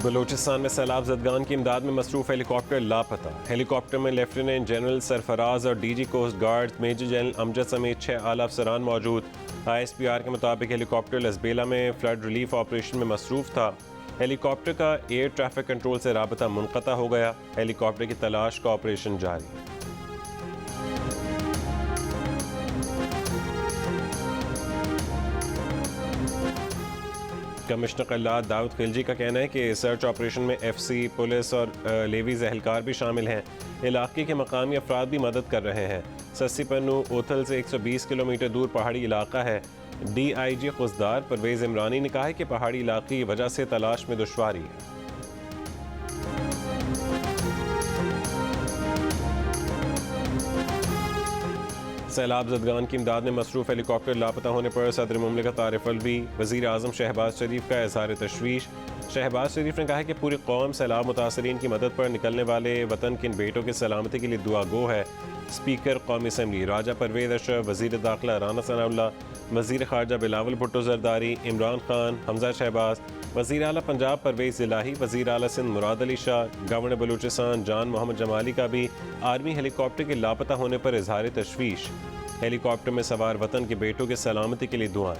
बलूचिस्तान में सैलाब जदगान की इमदाद में मसरूफ हेलीकॉप्टर लापता। हेलीकॉप्टर में लेफ्टिनेंट जनरल सरफराज और DG coast guard major general Amjad समेत 6 आला अफसरान मौजूद। ISPR के मुताबिक हेलीकॉप्टर लसबेला में फ्लड रिलीफ ऑपरेशन में मसरूफ था। हेलीकॉप्टर का एयर ट्रैफिक कंट्रोल से राबता मुनक़ता हो गया। हेलीकॉप्टर की तलाश का ऑपरेशन जारी। कमिश्नर कल्लात दाऊद खिलजी का कहना है कि सर्च ऑपरेशन में FC, पुलिस और लेवीज एहलकार भी शामिल हैं। इलाके के मकामी अफराद भी मदद कर रहे हैं। सस्सी पन्नू ओथल से 120 किलोमीटर दूर पहाड़ी इलाका है। DIG खुसदार परवेज़ इमरानी ने कहा है कि पहाड़ी इलाके की वजह से तलाश में दुश्वारी है। सैलाब जदगान की इमदाद में मसरूफ हेलीकॉप्टर लापता होने पर सदर मुमलिकत आरिफ अलवी, वज़ीर आज़म शहबाज शरीफ का इज़हार तशवीश। शहबाज शरीफ ने कहा है कि पूरी कौम सैलाब मुतासरीन की मदद पर निकलने वाले वतन के इन बेटों की सलामती के लिए दुआ गो है। स्पीकर कौमी असम्बली राजा परवेज़ अशरफ, वज़ीर दाखिला राना सनाउल्लाह, वज़ीर ख़ारजा बिलावल भुट्टो ज़रदारी, इमरान खान, हमजा शहबाज, वज़ीर आला पंजाब परवेज़ इलाही, वज़ीर आला सिंध मुराद अली शाह, गवर्नर बलूचिस्तान जान मोहम्मद जमाली का भी आर्मी हेलीकॉप्टर के लापता होने पर इज़हार तशवीश। हेलीकॉप्टर में सवार वतन के बेटों की सलामती के लिए दुआएं।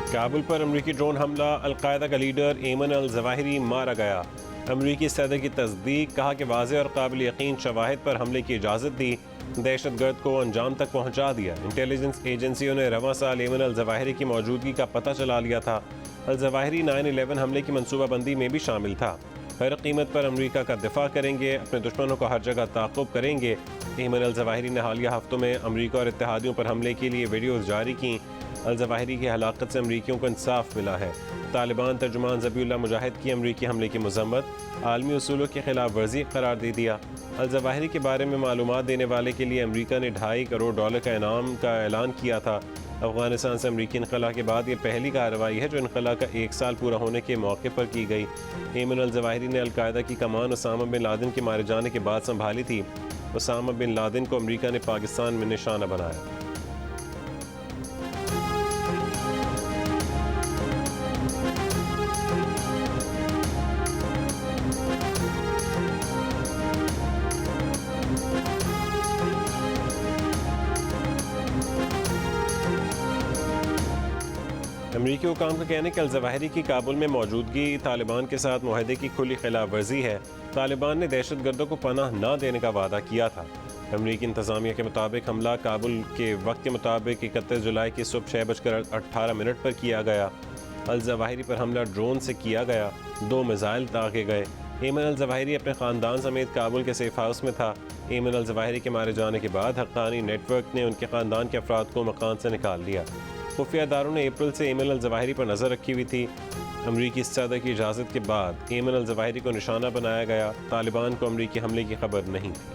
काबुल पर अमरीकी ड्रोन हमला, अलकायदा का लीडर एमन अल जवाहिरी मारा गया। अमरीकी सदर की तस्दीक, कहा कि वाज़ेह और काबिल यकीन शवाहिद पर हमले की इजाज़त दी, दहशतगर्द को अंजाम तक पहुंचा दिया। इंटेलिजेंस एजेंसियों ने रवां साल एमन अल जवाहिरी की मौजूदगी का पता चला लिया था। अल जवाहिरी 9/11 हमले की मनसूबाबंदी में भी शामिल था। हर कीमत पर अमरीका का दिफा करेंगे, अपने दुश्मनों को हर जगह ताक़ुब करेंगे। एमन अल जवाहिरी ने हालिया हफ्तों में अमरीका और इत्तेहादियों पर हमले के लिए वीडियोज़ जारी की। अल जवाहिरी की हलाकत से अमरीकियों को इंसाफ मिला है। तालिबान तर्जुमान ज़बीउल्लाह मुजाहिद की अमरीकी हमले की मज़म्मत, आलमी उसूलों की खिलाफ वर्जी करार दे दिया। अल जवाहिरी के बारे में मालूमात देने वाले के लिए अमरीका ने $2.5 करोड़ का इनाम का ऐलान किया था। अफगानिस्तान से अमरीकी इनखला के बाद ये पहली कार्रवाई है जो इनखला का 1 साल पूरा होने के मौके पर की गई। एमन अल जवाहिरी ने अलकायदा की कमान उसामा बिन लादेन के मारे जाने के बाद संभाली थी। उसामा बिन लादेन को अमरीका ने पाकिस्तान में निशाना बनाया। 'अमरीकी हुकाम का कहना है कि अल जवाहिरी की काबुल में मौजूदगी तालिबान के साथ मुआहदे की खुली खिलाफ वर्जी है। तालिबान ने दहशतगर्दों को पनाह न देने का वादा किया था। अमरीकी इंतजामिया के मुताबिक हमला काबुल के वक्त के मुताबिक 31 जुलाई की सुबह 6:18 पर किया गया। अल जवाहिरी पर हमला ड्रोन से किया गया। 2 मिसाइल दागे गए। एमन अल जवाहिरी अपने ख़ानदान समेत काबुल के सेफ हाउस में था। एमन अल जवाहिरी के मारे जाने के बाद हक्कानी नेटवर्क ने उनके ख़ानदान के अफराद को मकान से निकाल लिया। खुफिया इदारों ने अप्रैल से एमन अल जवाहिरी पर नज़र रखी हुई थी। अमरीकी सदर की इजाज़त के बाद एमन अल जवाहिरी को निशाना बनाया गया। तालिबान को अमरीकी हमले की खबर नहीं थी।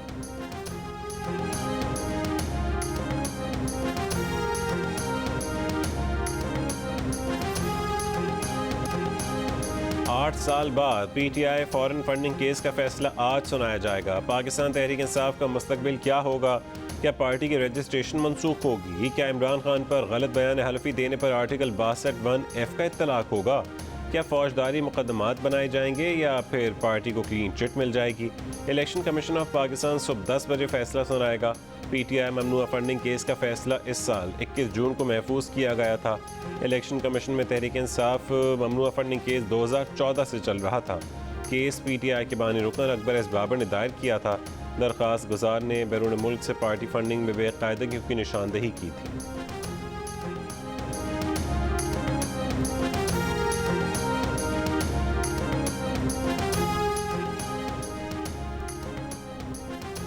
आठ साल बाद PTI फॉरेन फंडिंग केस का फैसला आज सुनाया जाएगा। पाकिस्तान तहरीक इंसाफ का मुस्तकबिल क्या होगा? क्या पार्टी की रजिस्ट्रेशन मनसूख होगी? क्या इमरान खान पर गलत बयान हल्फी देने पर आर्टिकल 62(1) का इत्तलाक होगा? क्या फौजदारी मुकदमात बनाए जाएंगे या फिर पार्टी को क्लीन चिट मिल जाएगी? इलेक्शन कमीशन ऑफ पाकिस्तान सुबह 10 बजे फैसला सुनाएगा। PTI ममनुआ फंडिंग केस का फैसला इस साल 21 जून को महफूज किया गया था। इलेक्शन कमीशन में तहरीक इंसाफ ममनुआ फंडिंग केस 2014 से चल रहा था। केस PTI के बानी रुकन अकबर एस बाबर ने दायर किया था। दरख्वास्त गुजार ने बैरून मुल्क से पार्टी फंडिंग में बेकायदगी की निशानदेही की थी।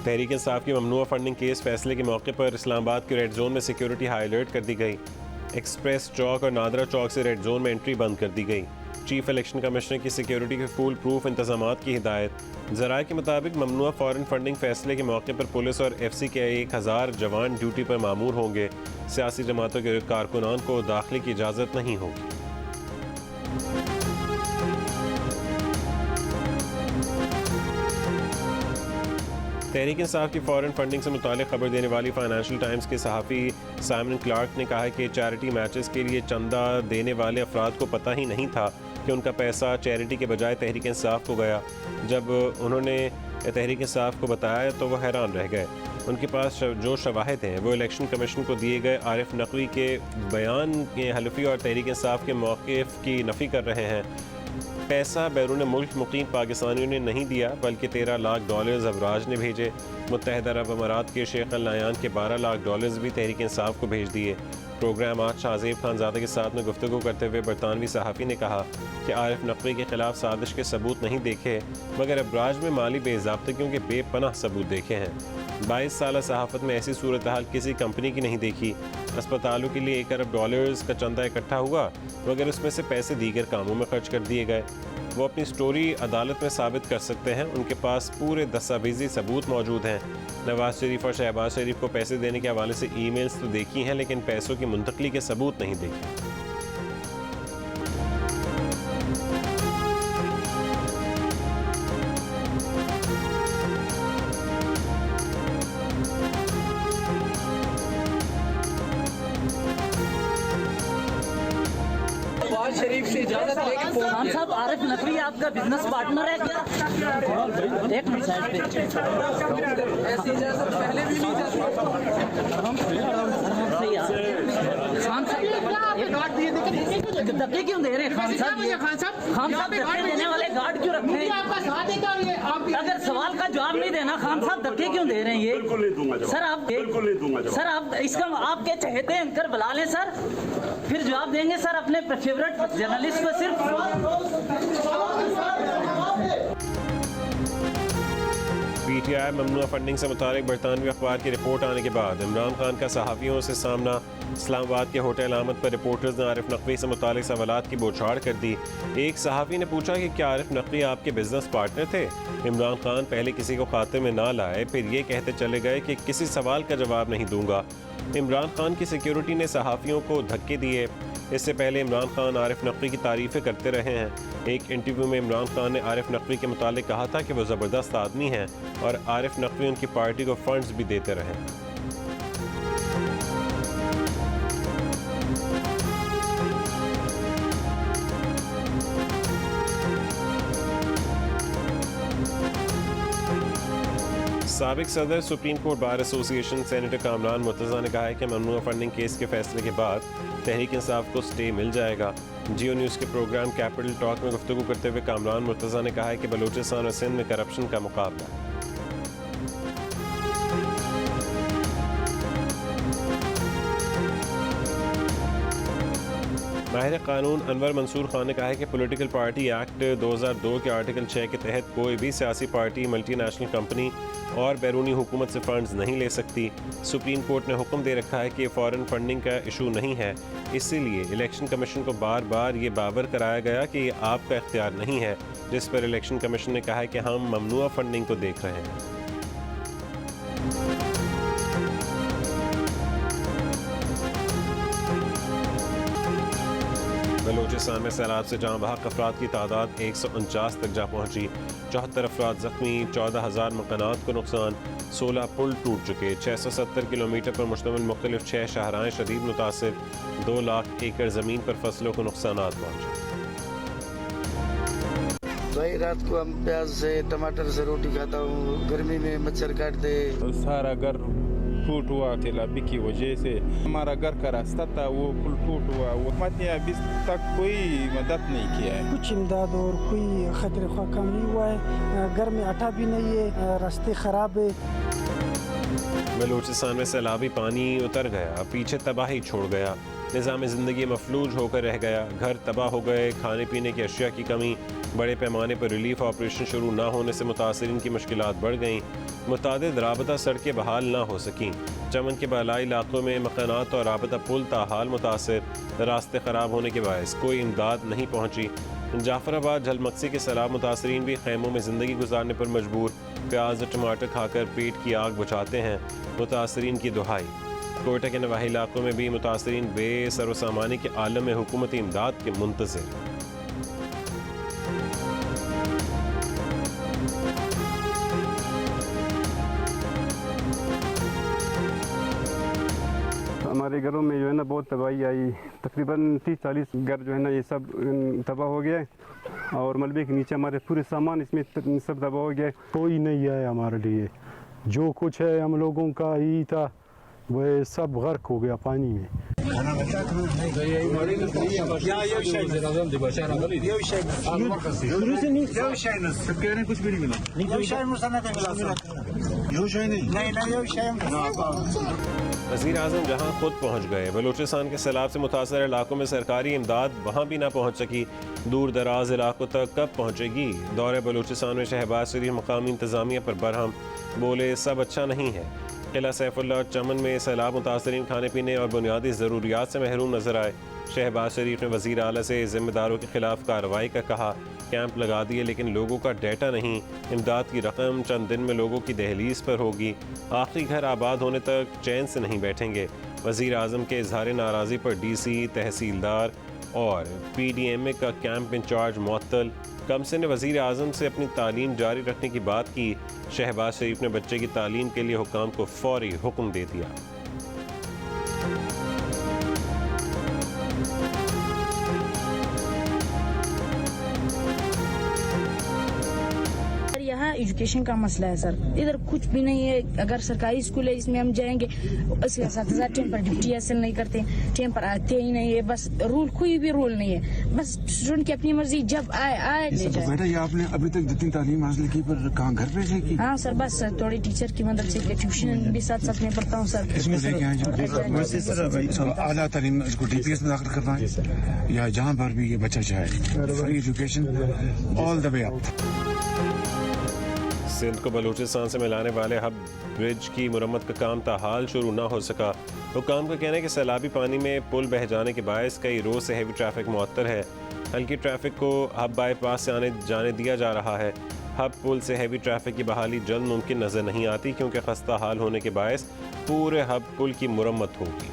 तहरीक इंसाफ की ममनुआ फंडिंग केस फैसले के मौके पर इस्लामाबाद के रेड जोन में सिक्योरिटी हाई अलर्ट कर दी गई। एक्सप्रेस चौक और नादरा चौक से रेड जोन में एंट्री बंद कर दी गई। चीफ इलेक्शन कमिश्नर की सिक्योरिटी के फुल प्रूफ इंतजामात की हिदायत। ज़राए के मुताबिक ममनुआ फॉरेन फंडिंग फैसले के मौके पर पुलिस और FC के 1000 जवान ड्यूटी पर मामूर होंगे। सियासी जमातों के कारकुनान को दाखिले की इजाज़त नहीं होगी। तहरीक इंसाफ की फॉरेन फंडिंग से मुतालिक खबर देने वाली फाइनेंशियल टाइम्स के सहाफ़ी साइमन क्लार्क ने कहा है कि चैरिटी मैचेस के लिए चंदा देने वाले अफराद को पता ही नहीं था कि उनका पैसा चैरिटी के बजाय तहरीक इंसाफ को गया। जब उन्होंने तहरीक इंसाफ को बताया तो वह हैरान रह गए। उनके पास जो शवाहिद हैं वो इलेक्शन कमीशन को दिए गए आरिफ नकवी के बयान के हल्फी और तहरीक इंसाफ के मौक़िफ़ की नफ़ी कर रहे हैं। पैसा बैरून मुल्क मुकीम पाकिस्तानियों ने नहीं दिया बल्कि $13 लाख अबराज ने भेजे। मुत्तहिदा अरब अमारात के शेख अल नयान के $12 लाख भी तहरीक इंसाफ को भेज दिए। प्रोग्राम आज शाहज़ेब खानज़ादा के साथ में गुफ्तगू करते हुए बरतानवी सहाफ़ी ने कहा कि आरिफ नकवी के ख़िलाफ़ साजिश के सबूत नहीं देखे मगर अबराज में माली बेज़ाब्तगियों के बेपनाह सबूत देखे हैं। 22 साल सहाफ़त में ऐसी सूरत हाल किसी कंपनी की नहीं देखी। अस्पतालों के लिए $1 अरब का चंदा इकट्ठा हुआ मगर उसमें से पैसे दीगर कामों में खर्च कर दिए गए। वो अपनी स्टोरी अदालत में साबित कर सकते हैं। उनके पास पूरे दस्तावेज़ी सबूत मौजूद हैं। नवाज शरीफ और शहबाज शरीफ को पैसे देने के हवाले से ईमेल्स तो देखी हैं लेकिन पैसों की मुंतकली के सबूत नहीं देखे। शरीफ से इजाजत लेके खान साहब आरिफ नकवी आपका बिजनेस पार्टनर है क्या? एक मिनट साइड पे। ऐसी इजाजत पहले भी नहीं जाती। खान साहब धक्के क्यों दे रहे हैं? खान साहब धक्के देने वाले गार्ड क्यों रखे हैं? अगर सवाल का जवाब नहीं देना खान साहब धक्के क्यों दे रहे हैं? ये सर आप इसका आपके चहेते एंकर बुला लें सर, फिर जवाब देंगे सर अपने फेवरेट जर्नलिस्ट को सिर्फ। PTI ममनुआ फंडिंग से मुतालिक बरतानवी अखबार की रिपोर्ट आने के बाद इमरान खान का सहाफ़ियों से सामना। इस्लामाबाद के होटल अहमद पर रिपोर्टर्स ने आरिफ नकवी से मुतालिक सवालात की बौछार कर दी। एक सहाफ़ी ने पूछा कि क्या आरिफ नकवी आपके बिजनेस पार्टनर थे? इमरान खान पहले किसी को खाते में ना लाए, फिर ये कहते चले गए कि किसी सवाल का जवाब नहीं दूंगा। इमरान खान की सिक्योरिटी ने सहाफ़ियों को धक्के दिए। इससे पहले इमरान खान आरिफ नकवी की तारीफ़ें करते रहे हैं। एक इंटरव्यू में इमरान खान ने आरिफ नकवी के मुतालिक कहा था कि वो ज़बरदस्त आदमी हैं और आरिफ नकवी उनकी पार्टी को फंड्स भी देते रहे। साबिक सदर supreme court bar association senator Kamran Murtaza ने कहा है कि ममनुआ फंडिंग केस के फैसले के बाद तहरीक इंसाफ को स्टे मिल जाएगा। जियो न्यूज़ के प्रोग्राम कैपिटल टॉक में गुफ्तगू करते हुए कामरान मुर्तज़ा ने कहा है कि बलूचिस्तान और सिंध में करप्शन का मुकाबला है। माहिर कानून अनवर मंसूर खान ने कहा है कि पॉलिटिकल पार्टी एक्ट 2002 के आर्टिकल 6 के तहत कोई भी सियासी पार्टी मल्टीनेशनल कंपनी और बैरूनी हुकूमत से फंड्स नहीं ले सकती। सुप्रीम कोर्ट ने हुक्म दे रखा है कि फॉरेन फंडिंग का इशू नहीं है, इसीलिए इलेक्शन कमीशन को बार बार ये बावर कराया गया कि ये आपका इख्तियार नहीं है, जिस पर इलेक्शन कमीशन ने कहा है कि हम ममनुआ फंडिंग को देख रहे हैं। बलूचिस्तान में सैलाब से जहाँ बहक अफराद की तादाद 149 तक जा पहुँची। 74 अफराद जख्मी, 14,000 मकानात को नुकसान, 16 पुल टूट चुके। 670 किलोमीटर पर मुश्तमिल मुख्तलिफ 6 शहराएँ शदीद मुतासिर। 2 लाख एकड़ ज़मीन पर फसलों को नुकसान पहुँचे। भाई रात को हम प्याज से टमाटर से रोटी खाता हूँ, गर्मी में मच्छर काटते। सारा घर टूट हुआ तेलाबी की वजह से, हमारा घर का रास्ता था वो पुल टूट हुआ। वो ने अभी तक कोई मदद नहीं किया है। कुछ इमदाद और कोई खतरे का काम नहीं हुआ है। घर में आटा भी नहीं है, रास्ते खराब है। बलूचिस्तान में सैलाबी पानी उतर गया, पीछे तबाही छोड़ गया। निज़ाम ज़िंदगी मफलूज होकर रह गया। घर तबाह हो गए, खाने पीने की अशिया की कमी। बड़े पैमाने पर रिलीफ ऑपरेशन शुरू न होने से मुतासरीन की मुश्किलात बढ़ गईं। मुतादिद राबता सड़कें बहाल ना हो सकीं। चमन के बालाई इलाकों में मकानात और राबता पुल ताहाल मुतासर। रास्ते ख़राब होने के बायस कोई इमदाद नहीं पहुँची। जाफराबाद झलमक्सी के सैलाब मुतासरीन भी खैमों में ज़िंदगी गुजारने पर मजबूर। प्याज और टमाटर खाकर पेट की आग बुझाते हैं मुतासरीन की दुहाई। कोयटा के नवाही इलाकों में भी मुतासरीन बेसर व सामानी के आलम में हुकूमती इमदाद के मुंतज़िर। हमारे घरों में जो है ना बहुत तबाही आई, तकरीबन 30-40 घर जो है ना ये सब तबाह हो गया और मलबे के नीचे हमारे पूरे सामान इसमें सब तबाह हो गया। कोई नहीं है हमारे लिए, जो कुछ है हम लोगों का ही था वह सब गर्क हो गया पानी में। वज़ीर आज़म जहाँ खुद पहुँच गए, बलूचिस्तान के सैलाब से मुतासर इलाकों में सरकारी इमदाद वहाँ भी ना पहुँच सकी, दूर दराज इलाकों तक कब पहुँचेगी। दौरे बलूचिस्तान में शहबाज शरीफ मकामी इंतज़ामिया पर बरहम, बोले सब अच्छा नहीं है। किला सैफुल्लाह और चमन में सैलाब मुतासरीन खाने पीने और बुनियादी ज़रूरियात से महरूम नजर आए। शहबाज शरीफ ने वज़ीर आला से ज़िम्मेदारों के खिलाफ कार्रवाई का कहा, कैंप लगा दिए लेकिन लोगों का डेटा नहीं, इमदाद की रकम चंद दिन में लोगों की दहलीज पर होगी, आखिरी घर आबाद होने तक चैन से नहीं बैठेंगे। वज़ीर आज़म के इजहार नाराज़ी पर DC, तहसीलदार और PDMA का कैंप इंचार्ज मुअत्तल। कमसे ने वज़ीर आज़म से अपनी तालीम जारी रखने की बात की। शहबाज शरीफ ने बच्चे की तालीम के लिए हुकाम को फौरी हुक्म दे दिया। यहाँ एजुकेशन का मसला है सर, इधर कुछ भी नहीं है। अगर सरकारी स्कूल है इसमें हम जाएंगे, उसके साथ टाइम पर ड्यूटी हासिल नहीं करते, टाइम पर आते ही नहीं है, बस रूल कोई भी रूल नहीं है, बस स्टूडेंट की अपनी मर्जी जब आए ले जाए। बेटा ये आपने अभी तक जितनी तालीम हासिल की पर कहाँ घर पे की? हाँ सर, बस थोड़ी टीचर की मदद से ट्यूशन भी साथ साथ में पढ़ता हूँ सर। इसमें लेके आए आला तालीम इसको DPS में दाखिल करना है या जहाँ पर भी ये बच्चा चाहे, free education all the way up. Sindh को बलूचिस्तान से मिलाने वाले हब ब्रिज की मुरम्मत का काम ताहाल शुरू न हो सका। हुकाम का कहना है कि सैलाबी पानी में पुल बह जाने के बायस कई रोज से हैवी ट्रैफिक मुअत्तल है। हल्की ट्रैफिक को हब बाईपास से आने जाने दिया जा रहा है। हब पुल से हैवी ट्रैफिक की बहाली जल्द मुमकिन नजर नहीं आती क्योंकि खस्ता हाल होने के बायस पूरे हब पुल की मुरम्मत होगी।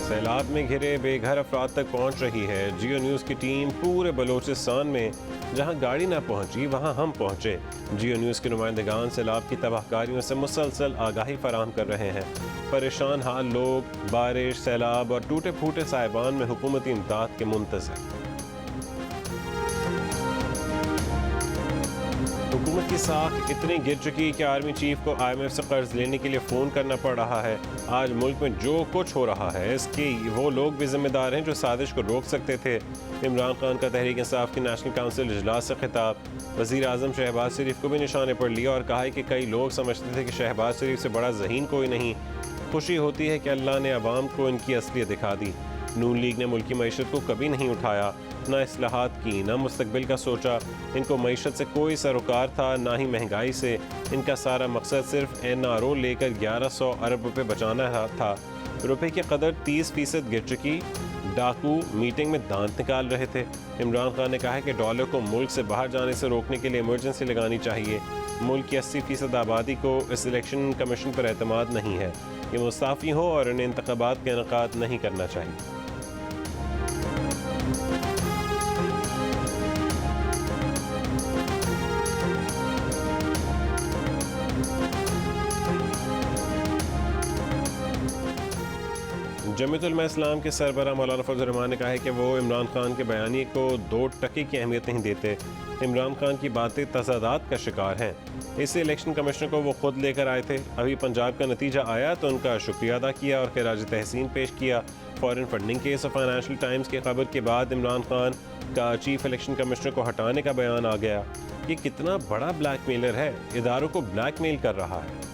सैलाब में घिरे बेघर अफराद तक पहुंच रही है। जियो न्यूज़ की टीम पूरे बलूचिस्तान में जहां गाड़ी ना पहुंची वहां हम पहुंचे। जियो न्यूज़ के नुमाइंदगान सैलाब की तबाहकारियों से मुसलसल आगाही फराहम कर रहे हैं। परेशान हाल लोग बारिश, सैलाब और टूटे फूटे साहिबान में हुकूमती इमदाद के मुंतज़िर। हुकूमत की साख इतनी गिर चुकी कि आर्मी चीफ को IMF से कर्ज लेने के लिए फ़ोन करना पड़ रहा है। आज मुल्क में जो कुछ हो रहा है इसके वो लोग भी जिम्मेदार हैं जो साजिश को रोक सकते थे। इमरान खान का तहरीक इंसाफ की नेशनल काउंसिल इजलास से खिताब। वज़ीर आज़म शहबाज शरीफ को भी निशाने पर लिया और कहा है कि कई लोग समझते थे कि शहबाज शरीफ से बड़ा ज़हीन कोई नहीं। खुशी होती है कि अल्लाह ने अवाम को इनकी असलियत दिखा दी। नून लीग ने मुल्की मईशत को कभी नहीं उठाया, ना इस्लाहात की, ना मुस्तकबिल का सोचा। इनको मईशत से कोई सरोकार था, ना ही महंगाई से। इनका सारा मकसद सिर्फ NRO लेकर 1100 अरब रुपए बचाना था। रुपए की कदर 30% गिर चुकी। डाकू मीटिंग में दांत निकाल रहे थे। इमरान खान ने कहा है कि डॉलर को मुल्क से बाहर जाने से रोकने के लिए इमरजेंसी लगानी चाहिए। मुल्क की 80% आबादी को इस इलेक्शन कमीशन पर एतमाद नहीं है। ये मुस्ताफ़ी हो और इन्हें इंतखाबात का इनेकाद नहीं करना चाहिए। जमीयत उलमा इस्लाम के सरबराह मौलाना फजल रहमान ने कहा है कि वो इमरान खान के बयानी को 2% की अहमियत नहीं देते। इमरान खान की बातें तज़ादात का शिकार हैं। इससे इलेक्शन कमिश्नर को वो खुद लेकर आए थे। अभी पंजाब का नतीजा आया तो उनका शुक्रिया अदा किया और खिराज तहसीन पेश किया। फॉरेन फंडिंग केस और फाइनेंशियल टाइम्स की खबर के बाद इमरान खान का चीफ इलेक्शन कमिश्नर को हटाने का बयान आ गया। ये कितना बड़ा ब्लैकमेलर है, इदारों को ब्लैकमेल कर रहा है।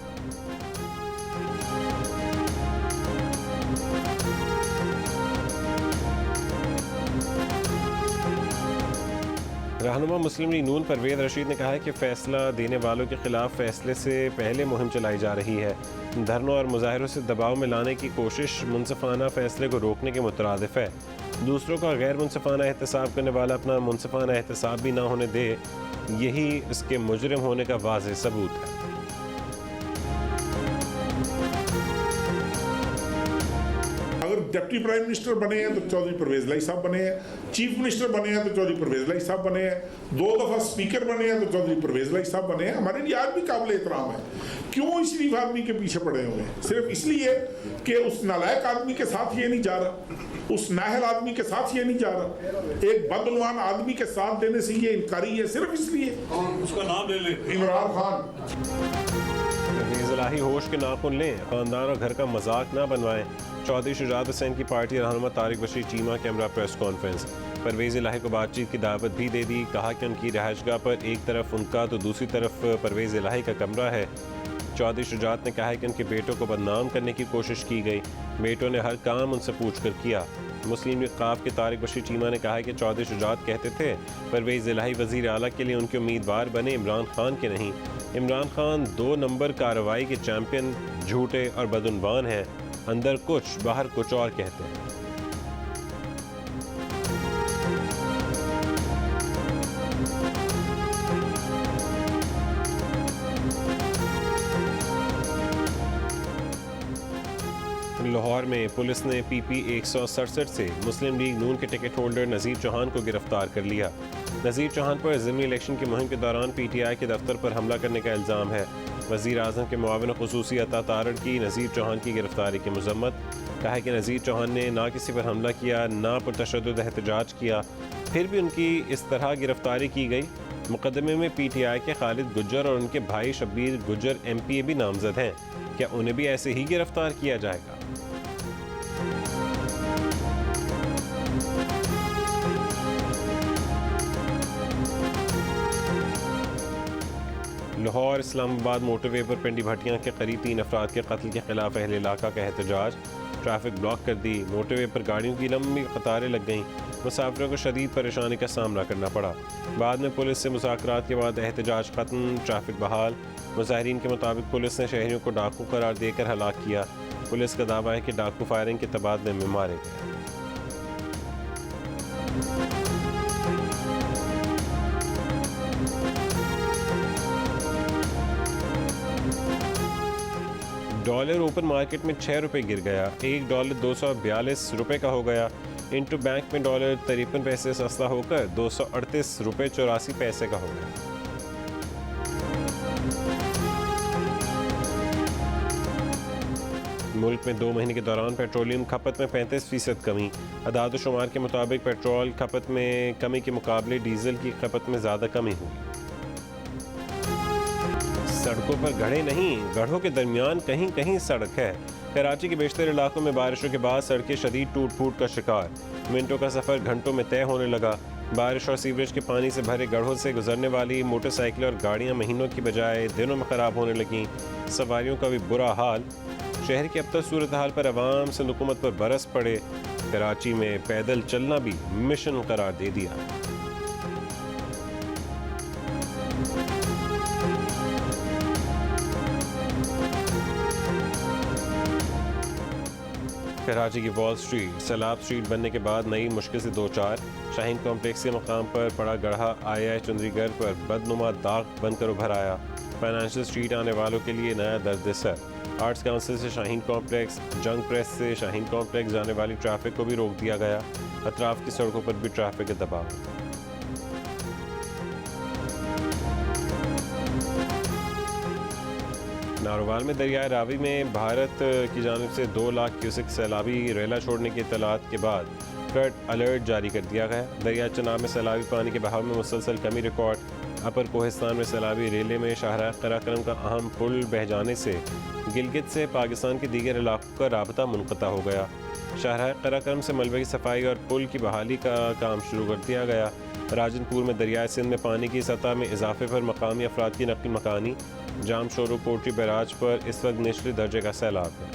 रहनुमा मुस्लिम लीग नून परवेज़ रशीद ने कहा है कि फ़ैसला देने वालों के खिलाफ फ़ैसले से पहले मुहिम चलाई जा रही है। धरनों और मुजाहरों से दबाव में लाने की कोशिश मुनसिफाना फ़ैसले को रोकने के मुतरादिफ है। दूसरों का गैर मुनसिफाना एहतसाब करने वाला अपना मुनसिफाना एहतसाब भी ना होने दे, यही इसके मुजरिम होने का वाज़ेह सबूत है। अगर डिप्टी प्राइम मिनिस्टर बने हैं तो चौधरी परवेज लाई साहब बने हैं, चीफ मिनिस्टर बने हैं तो चौधरी परवेज लाई साहब बने हैं, 2 दफ़ा स्पीकर बने हैं तो चौधरी परवेज लाई साहब बने हैं। हमारे लिए आज भी काबिल एहतराम है। क्यों इस शरीफ आदमी के पीछे पड़े हुए हैं? सिर्फ इसलिए कि उस नालायक आदमी के साथ ये नहीं जा रहा, उस नाहल आदमी के साथ ये नहीं जा रहा, एक बदउनवान आदमी के साथ देने से ये इनकारी है, सिर्फ इसलिए। उसका नाम ले ले, इमरान खान। इलाही होश के नाखून लें, खानदान और घर का मजाक ना बनवाएं। चौधरी शुजात हुसैन की पार्टी रहनुमा तारिक बशीर चीमा के हमरा प्रेस कॉन्फ्रेंस। परवेज़ इलाही को बातचीत की दावत भी दे दी। कहा कि उनकी रहायशगाह पर एक तरफ उनका तो दूसरी तरफ परवेज़ इलाही का कमरा है। चौधरी शुजात ने कहा है कि उनके बेटों को बदनाम करने की कोशिश की गई। बेटों ने हर काम उनसे पूछ कर किया। मुस्लिम लीग क़ाफ के तारिक बशीर चीमा ने कहा है कि चौधरी शुजात कहते थे परवेज़ इलाही वज़ीर आला के लिए उनके उम्मीदवार बने, इमरान खान के नहीं। इमरान खान 2 नंबर कार्रवाई के चैम्पियन, झूठे और बदउनवान हैं। अंदर कुछ बाहर कुछ और कहते हैं। लाहौर में पुलिस ने PP 167 से मुस्लिम लीग नून के टिकट होल्डर नज़ीर चौहान को गिरफ्तार कर लिया। नज़ीर चौहान पर ज़िमनी इलेक्शन की मुहिम के दौरान PTI के दफ्तर पर हमला करने का इल्ज़ाम है। वज़ीर आज़म के मुआविन ख़ुसूसी अता तारड़ की नज़ीर चौहान की गिरफ्तारी की मज़म्मत। कहा है कि नज़ीर चौहान ने ना किसी पर हमला किया, ना पुरतशद्दुद एहतजाज किया, फिर भी उनकी इस तरह गिरफ्तारी की गई। मुकदमे में PTI के खालिद गुज्जर और उनके भाई शब्बीर गुज्जर MPA भी नामजद हैं। क्या उन्हें भी ऐसे ही गिरफ्तार किया जाएगा? लाहौर इस्लामाबाद मोटरवे पर पिंडी भट्टियां के करीब 3 अफराद के कत्ल के खिलाफ अहले इलाका का एहतजाज। ट्रैफिक ब्लॉक कर दी। मोटरवे पर गाड़ियों की लंबी कतारें लग गईं। मुसाफिरों को शदीद परेशानी का सामना करना पड़ा। बाद में पुलिस से मुज़ाकरात के बाद एहतजाज खत्म, ट्रैफिक बहाल। मुज़ाहिरीन के मुताबिक पुलिस ने शहरियों को डाकू करार देकर हलाक किया। पुलिस का दावा है कि डाकू फायरिंग के तबादले में मारे गए। डॉलर ओपन मार्केट में 6 रुपये गिर गया। $1 242 रुपये का हो गया। इंटू बैंक में डॉलर 53 पैसे सस्ता होकर 238 रुपये 84 पैसे का हो गया। मुल्क में 2 महीने के दौरान पेट्रोलियम खपत में 35% कमी। अदाद शुमार के मुताबिक पेट्रोल खपत में कमी के मुकाबले डीजल की खपत में ज़्यादा कमी हुई। सड़कों पर गड्ढे नहीं, गड्ढों के दरमियान कहीं कहीं सड़क है। कराची के बेशतर इलाकों में बारिशों के बाद सड़कें शदीद टूट फूट का शिकार। मिनटों का सफ़र घंटों में तय होने लगा। बारिश और सीवरेज के पानी से भरे गड्ढों से गुजरने वाली मोटरसाइकिल और गाड़ियां महीनों की बजाय दिनों में ख़राब होने लगीं। सवारियों का भी बुरा हाल। शहर की अब तक सूरत हाल पर अवाम से हुकूमत पर बरस पड़े। कराची में पैदल चलना भी मिशन करार दे दिया। कराची की वॉल स्ट्रीट सैलाब स्ट्रीट बनने के बाद नई मुश्किल से 2-4। शाहीन कॉम्प्लेक्स के मकाम पर पड़ा गढ़ा आया चुंदरीगढ़ पर बदनुमा दाग बनकर उभर आया। फाइनेंशियल स्ट्रीट आने वालों के लिए नया दर्द-ए-सर। आर्ट्स काउंसिल से शाहीन कॉम्प्लेक्स, जंग प्रेस से शाहीन कॉम्प्लेक्स जाने वाली ट्रैफिक को भी रोक दिया गया। अतराफ की सड़कों पर भी ट्रैफिक का दबाव। नारोवाल में दरियाए रावी में भारत की जानिब से 2 लाख क्यूसेक सैलाबी रेला छोड़ने की इत्तलात के बाद फ्लड अलर्ट जारी कर दिया गया। दरिया चनाब में सैलाबी पानी के बहाव में मुसलसल कमी रिकॉर्ड। अपर कोहिस्तान में सैलाबी रेले में शाहराह कराक्रम का अहम पुल बह जाने से गिलगित से पाकिस्तान के दीगर इलाकों का राबता मुनक़ता हो गया। शाहराह कराक्रम से मलबे की सफाई और पुल की बहाली का काम शुरू कर दिया गया। राजनपुर में दरियाए सिंध में पानी की सतह में इजाफे पर मकामी अफराद की नकल मकानी। जाम शोरो पोल्ट्री बैराज पर इस वक्त निचले दर्जे का सैलाब है।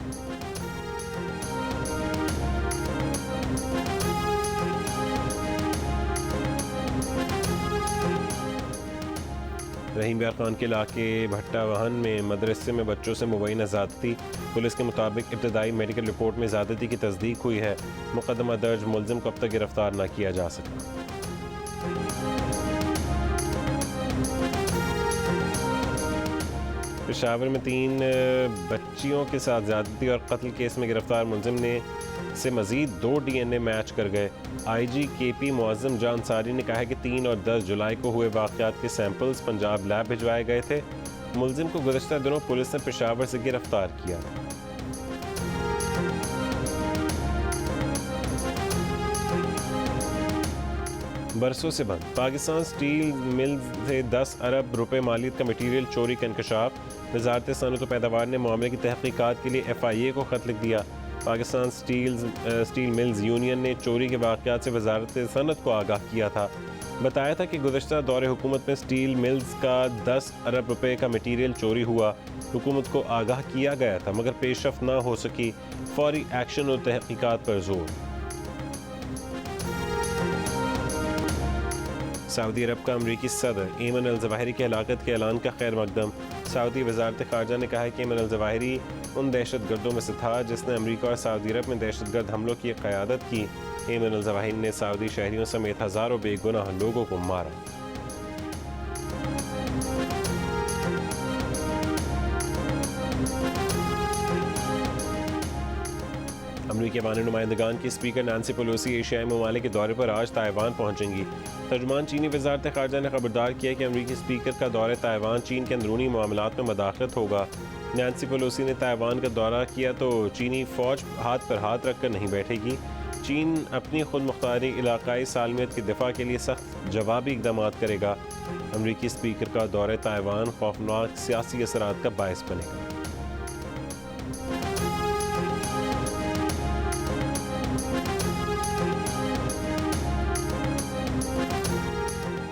रहीम यार खान के इलाके भट्टा वाहन में मदरसे में बच्चों से मुबैना ज़्यादती। पुलिस के मुताबिक इब्तदाई मेडिकल रिपोर्ट में ज़्यादती की तस्दीक हुई है। मुकदमा दर्ज, मुलजिम को अब तक गिरफ्तार न किया जा सका। पेशावर में 3 बच्चियों के साथ ज़्यादती और कत्ल केस में गिरफ्तार मुलजिम ने से मजीद 2 DNA मैच कर गए। IG KP मुअज़्ज़म जान अंसारी ने कहा है कि 3 और 10 जुलाई को हुए वाक़यात के सैंपल्स पंजाब लैब भिजवाए गए थे। मुलजिम को गुज़श्ता दिनों पुलिस ने पेशावर से गिरफ्तार किया था। बरसों से बंद पाकिस्तान स्टील मिल से 10 अरब रुपए मालियत का मटीरियल चोरी का इंकशाफ। वजारत सनअत व पैदावार ने मामले की तहकीकात के लिए FIA को ख़त लिख दिया। पाकिस्तान स्टील मिल्स यूनियन ने चोरी के वाक़यात से वजारत सनअत को आगाह किया था। बताया था कि गुज़श्ता दौरे हुकूमत में स्टील मिल्स का 10 अरब रुपए का मटीरियल चोरी हुआ। हुकूमत को आगाह किया गया था मगर पेशरफ्त न हो सकी। फौरी एक्शन और तहकीकात पर जोर। सऊदी अरब का अमरीकी सदर ऐमन अल-ज़वाहिरी की हलाकत के ऐलान का खैर मकदम। सऊदी वज़ारत ख़ारजा ने कहा है कि ऐमन अल-ज़वाहिरी उन दहशतगर्दों में से था जिसने अमरीका और सऊदी अरब में दहशतगर्द हमलों की क़यादत की। ऐमन अल-ज़वाहिरी ने सऊदी शहरियों समेत हज़ारों बेगुनाह लोगों को मारा। अमरीकी बानी नुमाइंदगान की स्पीकर नैंसी पेलोसी एशियाई ममालिक के दौरे पर आज ताइवान पहुंचेंगी। तर्जुमान चीनी वज़ारत ख़ारजा ने खबरदार किया कि अमरीकी स्पीकर का दौरे ताइवान चीन के अंदरूनी मामलात में मदाखलत होगा। नैंसी पेलोसी ने ताइवान का दौरा किया तो चीनी फ़ौज हाथ पर हाथ रखकर नहीं बैठेगी। चीन अपनी खुद मुख्तारी इलाकाई सालमियत के दिफा के लिए सख्त जवाबी इक़दाम करेगा। अमरीकी स्पीकर का दौरे ताइवान खौफनाक सियासी असरात का बायस बनेगा।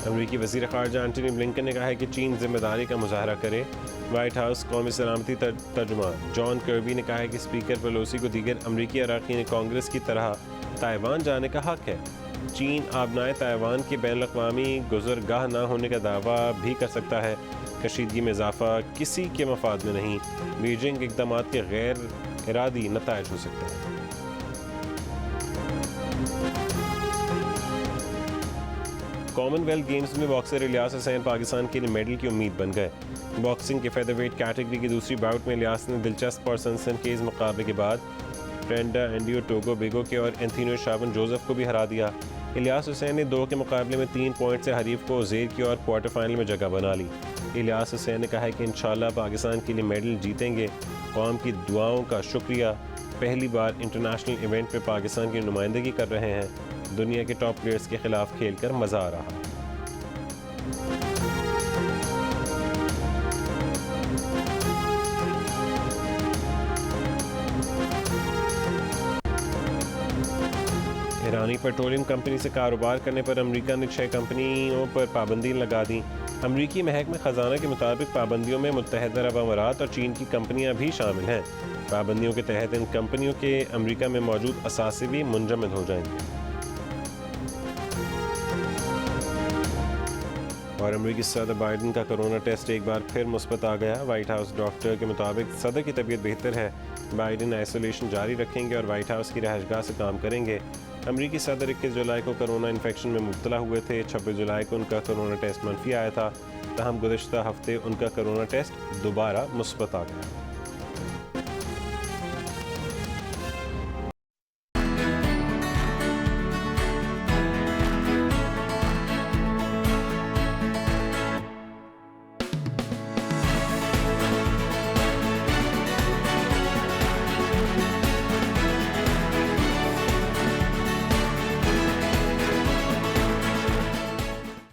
अमरीकी वज़ीर ख़ारजा एंटनी ब्लिंकन ने कहा है कि चीन जिम्मेदारी का मुजाहरा करे। वाइट हाउस कौमी सलामती तर्जुमान जॉन कर्बी ने कहा है कि स्पीकर पेलोसी को दीगर अमरीकी अरकान कांग्रेस की तरह ताइवान जाने का हक है। चीन आबनाए ताइवान के बैनुल-अक़वामी गुज़रगाह न होने का दावा भी कर सकता है। कशीदगी में इजाफा किसी के मफाद में नहीं। बीजिंग इक़दाम के गैर इरादी नताइज हो सकते हैं। कॉमनवेल्थ गेम्स में बॉक्सर इलियास हुसैन पाकिस्तान के लिए मेडल की उम्मीद बन गए। बॉक्सिंग के फेदरवेट कैटेगरी की दूसरी बाउट में इलियास ने दिलचस्प और सनसनीखेज मुकाबले के बाद ब्रेंडा एंडियो टोगो बेगो के और एंथोनियो शावन जोसेफ को भी हरा दिया। इलियास हुसैन ने 2 के मुकाबले में 3 पॉइंट से हरीफ को ज़ेर की और क्वार्टर फाइनल में जगह बना ली। इलियास हुसैन ने कहा है कि इंशाल्लाह पाकिस्तान के लिए मेडल जीतेंगे। कौम की दुआओं का शुक्रिया। पहली बार इंटरनेशनल इवेंट में पाकिस्तान की नुमाइंदगी कर रहे हैं। दुनिया के टॉप प्लेयर्स के खिलाफ खेलकर मजा आ रहा है। ईरानी पेट्रोलियम कंपनी से कारोबार करने पर अमेरिका ने 6 कंपनियों पर पाबंदी लगा दी। अमरीकी महकमे ख़जाना के मुताबिक पाबंदियों में मुत्तहिदा अरब अमारात और चीन की कंपनियां भी शामिल हैं। पाबंदियों के तहत इन कंपनियों के अमरीका में मौजूद असासे भी मुंजमद हो जाएंगे। और अमरीकी सदर बाइडन का कोरोना टेस्ट एक बार फिर मुस्बत आ गया। वाइट हाउस डॉक्टर के मुताबिक सदर की तबीयत बेहतर है। बाइडन आइसोलेशन जारी रखेंगे और वाइट हाउस की रहायशगाह से काम करेंगे। अमरीकी सदर 21 जुलाई को कोरोना इन्फेक्शन में मुब्तला हुए थे। 26 जुलाई को उनका कोरोना टेस्ट मनफी आया था। तहम गुज़श्ता हफ्ते उनका कोरोना टेस्ट दोबारा मुस्बत आ गया।